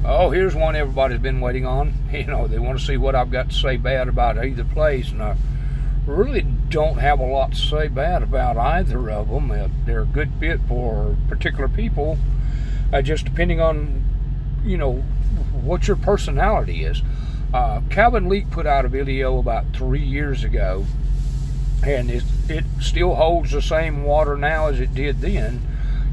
Oh, here's one everybody's been waiting on. You know, they want to see what I've got to say bad about either place, and I really don't have a lot to say bad about either of them. They're a good fit for particular people, just depending on, you know, what your personality is. Calvin Leake put out a video about 3 years ago, and it still holds the same water now as it did then.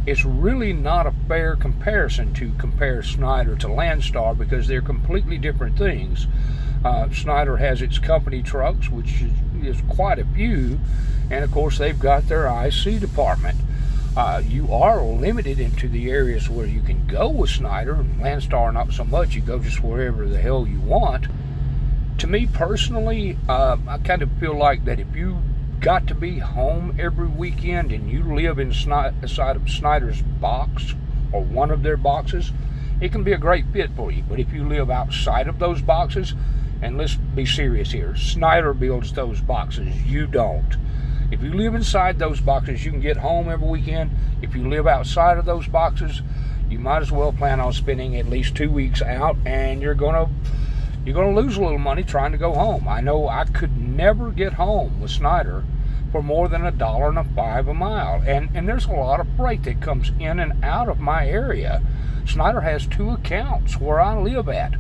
It's really not a fair comparison to compare Sncheider to Landstar because they're completely different things. Sncheider has its company trucks, which is quite a few, and of course they've got their IC department. You are limited into the areas where you can go with Sncheider. Landstar not so much. You go just wherever the hell you want. To me personally, I kind of feel like that if you got to be home every weekend and you live inside of Sncheider's box or one of their boxes, it can be a great fit for you. But if you live outside of those boxes, and let's be serious here, Sncheider builds those boxes, you don't. If you live inside those boxes, you can get home every weekend. If you live outside of those boxes, you might as well plan on spending at least 2 weeks out, and you're gonna lose a little money trying to go home. I know I could never get home with Sncheider for more than $1.05 a mile. And there's a lot of freight that comes in and out of my area. Sncheider has 2 accounts where I live at.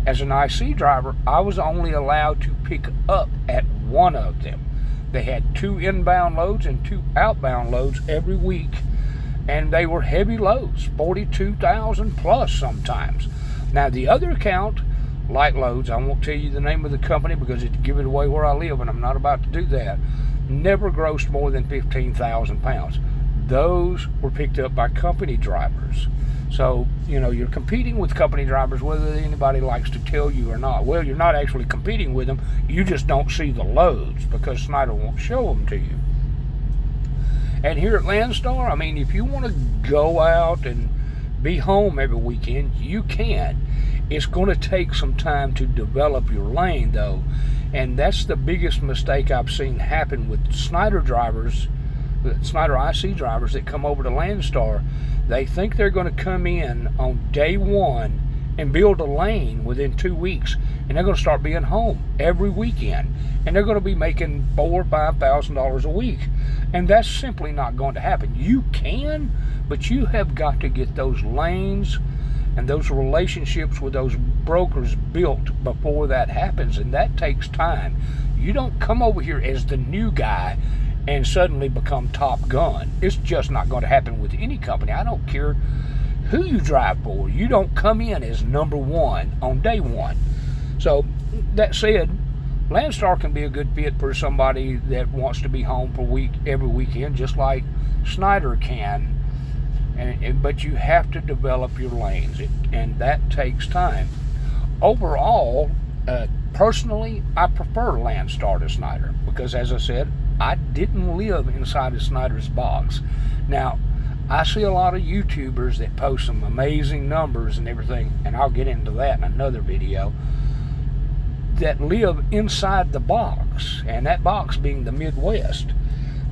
As an IC driver, I was only allowed to pick up at one of them. They had 2 inbound loads and 2 outbound loads every week, and they were heavy loads, 42,000 plus sometimes. Now the other account, light loads, I won't tell you the name of the company because it'd give it away where I live, and I'm not about to do that, never grossed more than 15,000 pounds. Those were picked up by company drivers. So, you know, you're competing with company drivers whether anybody likes to tell you or not. Well, you're not actually competing with them. You just don't see the loads because Sncheider won't show them to you. And here at Landstar, I mean, if you want to go out and be home every weekend, you can. It's going to take some time to develop your lane, though. And that's the biggest mistake I've seen happen with Sncheider drivers, Sncheider IC drivers that come over to Landstar. They think they're going to come in on day one and build a lane within 2 weeks, and they're going to start being home every weekend, and they're going to be making $4,000 or $5,000 a week, and that's simply not going to happen. You can, but you have got to get those lanes and those relationships with those brokers built before that happens, and that takes time. You don't come over here as the new guy and suddenly become Top Gun. It's just not going to happen with any company. I don't care who you drive for. You don't come in as number one on day one. So that said, Landstar can be a good fit for somebody that wants to be home for every weekend, just like Sncheider can. But you have to develop your lanes, and that takes time. Overall, personally, I prefer Landstar to Sncheider because, as I said, I didn't live inside of Sncheider's box. Now, I see a lot of YouTubers that post some amazing numbers and everything, and I'll get into that in another video, that live inside the box, and that box being the Midwest.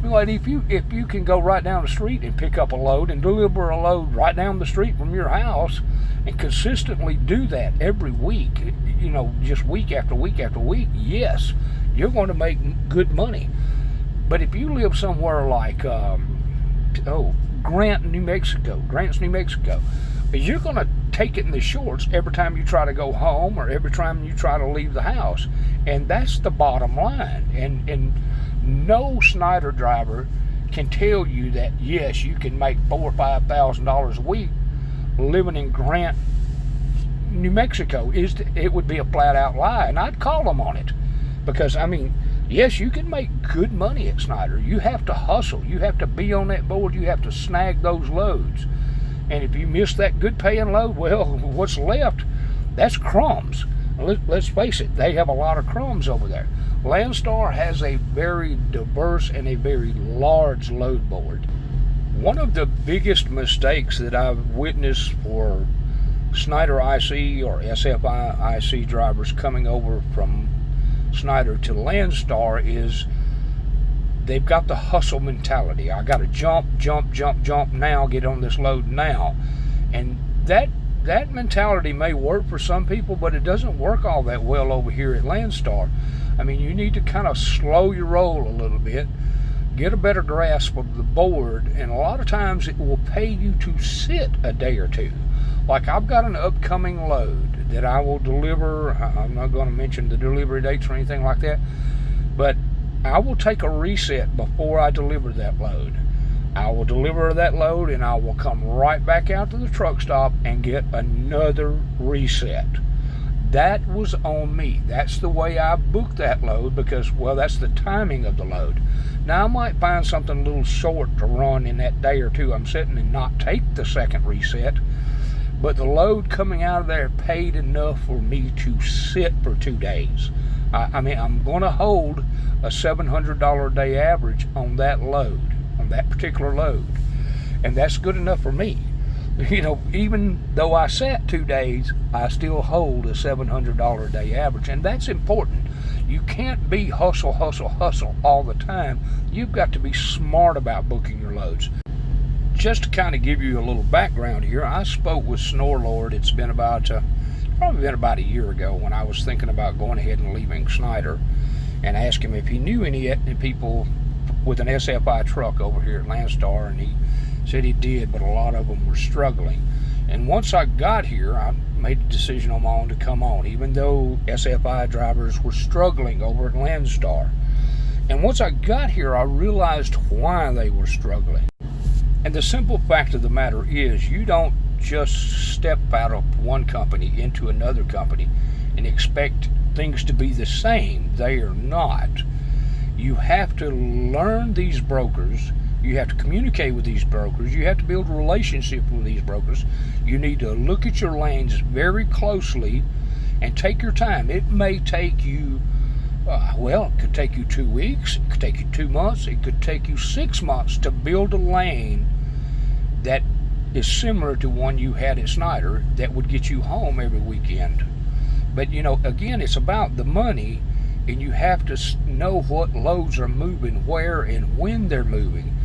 Well, if you can go right down the street and pick up a load and deliver a load right down the street from your house and consistently do that every week, you know, just week after week after week, yes, you're going to make good money. But if you live somewhere like, Grants, New Mexico, you're going to take it in the shorts every time you try to go home or every time you try to leave the house. And that's the bottom line. And no Sncheider driver can tell you that, yes, you can make $4,000 or $5,000 a week living in Grants, New Mexico. It would be a flat-out lie, and I'd call them on it. Because, I mean, yes, you can make good money at Sncheider. You have to hustle. You have to be on that board. You have to snag those loads. And if you miss that good-paying load, well, what's left, that's crumbs. Let's face it, they have a lot of crumbs over there. Landstar has a very diverse and a very large load board. One of the biggest mistakes that I've witnessed for Sncheider IC or SFI IC drivers coming over from Sncheider to Landstar is they've got the hustle mentality. I got to jump now, get on this load now. And that that mentality may work for some people, but it doesn't work all that well over here at Landstar. I mean, you need to kind of slow your roll a little bit, get a better grasp of the board, and a lot of times it will pay you to sit a day or two. Like, I've got an upcoming load that I will deliver. I'm not going to mention the delivery dates or anything like that, but I will take a reset before I deliver that load. I will deliver that load and I will come right back out to the truck stop and get another reset. That was on me. That's the way I booked that load because, well, that's the timing of the load. Now, I might find something a little short to run in that day or two I'm sitting and not take the second reset, but the load coming out of there paid enough for me to sit for 2 days. I mean, I'm going to hold a $700 a day average on that load, on that particular load, and that's good enough for me. You know, even though I sat 2 days, I still hold a $700 a day average, and that's important. You can't be hustle, hustle, hustle all the time. You've got to be smart about booking your loads. Just to kind of give you a little background here, I spoke with Snorlord. It's been about probably been about a year ago when I was thinking about going ahead and leaving Sncheider, and asked him if he knew any people with an SFI truck over here at Landstar, and he said he did, but a lot of them were struggling. And once I got here, I made a decision on my own to come on, even though SFI drivers were struggling over at Landstar. And once I got here, I realized why they were struggling. And the simple fact of the matter is, you don't just step out of one company into another company and expect things to be the same. They are not. You have to learn these brokers. You have to communicate with these brokers. You have to build a relationship with these brokers. You need to look at your lanes very closely and take your time. It may take you, well, it could take you 2 weeks. It could take you 2 months. It could take you 6 months to build a lane that is similar to one you had at Sncheider that would get you home every weekend. But, you know, again, it's about the money, and you have to know what loads are moving, where and when they're moving.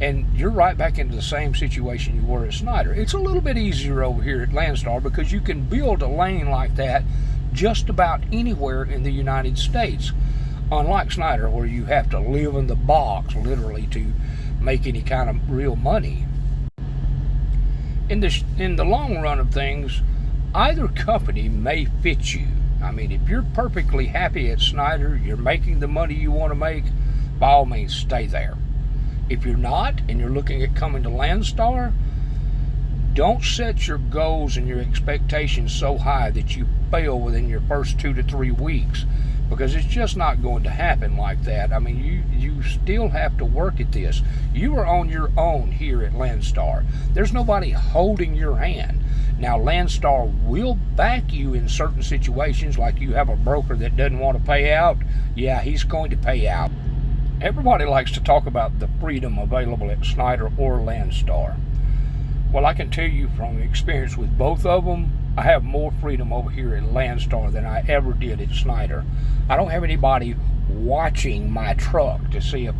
And you're right back into the same situation you were at Sncheider. It's a little bit easier over here at Landstar because you can build a lane like that just about anywhere in the United States. Unlike Sncheider, where you have to live in the box, literally, to make any kind of real money. In the long run of things, either company may fit you. I mean, if you're perfectly happy at Sncheider, you're making the money you want to make, by all means, stay there. If you're not, and you're looking at coming to Landstar, don't set your goals and your expectations so high that you fail within your first 2 to 3 weeks, because it's just not going to happen like that. I mean, you still have to work at this. You are on your own here at Landstar. There's nobody holding your hand. Now, Landstar will back you in certain situations, like you have a broker that doesn't want to pay out. Yeah, he's going to pay out. Everybody likes to talk about the freedom available at Sncheider or Landstar. Well, I can tell you from experience with both of them, I have more freedom over here at Landstar than I ever did at Sncheider. I don't have anybody watching my truck to see if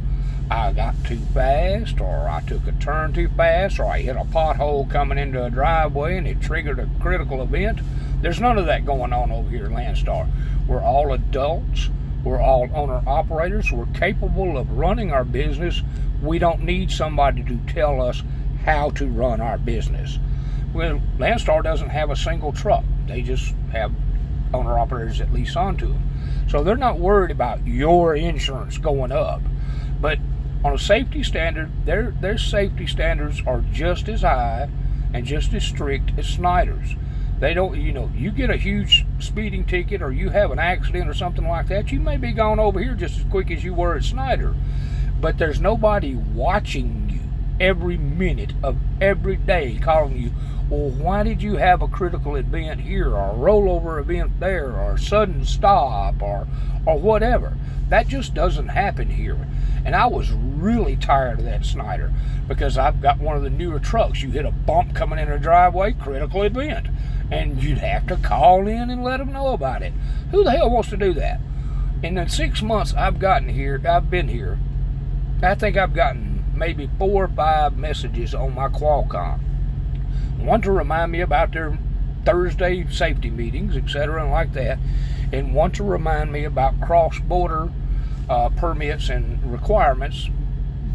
I got too fast, or I took a turn too fast, or I hit a pothole coming into a driveway and it triggered a critical event. There's none of that going on over here at Landstar. We're all adults. We're all owner-operators. We're capable of running our business. We don't need somebody to tell us how to run our business. Well, Landstar doesn't have a single truck. They just have owner-operators that lease onto them. So they're not worried about your insurance going up. But on a safety standard, their safety standards are just as high and just as strict as Sncheider's. They don't, you know, you get a huge speeding ticket or you have an accident or something like that, you may be gone over here just as quick as you were at Sncheider. But there's nobody watching you every minute of every day calling you, well, why did you have a critical event here, or a rollover event there, or a sudden stop, or whatever. That just doesn't happen here. And I was really tired of that Sncheider, because I've got one of the newer trucks. You hit a bump coming in a driveway, critical event. And you'd have to call in and let them know about it. Who the hell wants to do that? In the 6 months I've been here, I think I've gotten maybe 4 or 5 messages on my Qualcomm. One to remind me about their Thursday safety meetings, etc., and like that, and want to remind me about cross-border permits and requirements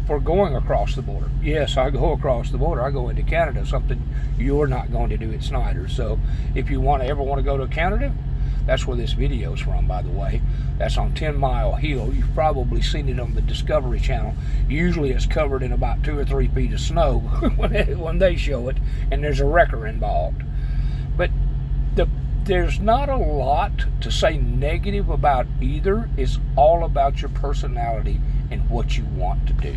for going across the border. Yes, I go across the border. I go into Canada, something you're not going to do at Sncheider. So if you ever want to go to Canada, that's where this video is from, by the way. That's on 10 Mile Hill. You've probably seen it on the Discovery Channel. Usually it's covered in about 2 or 3 feet of snow when they show it, and there's a wrecker involved. But there's not a lot to say negative about either. It's all about your personality and what you want to do.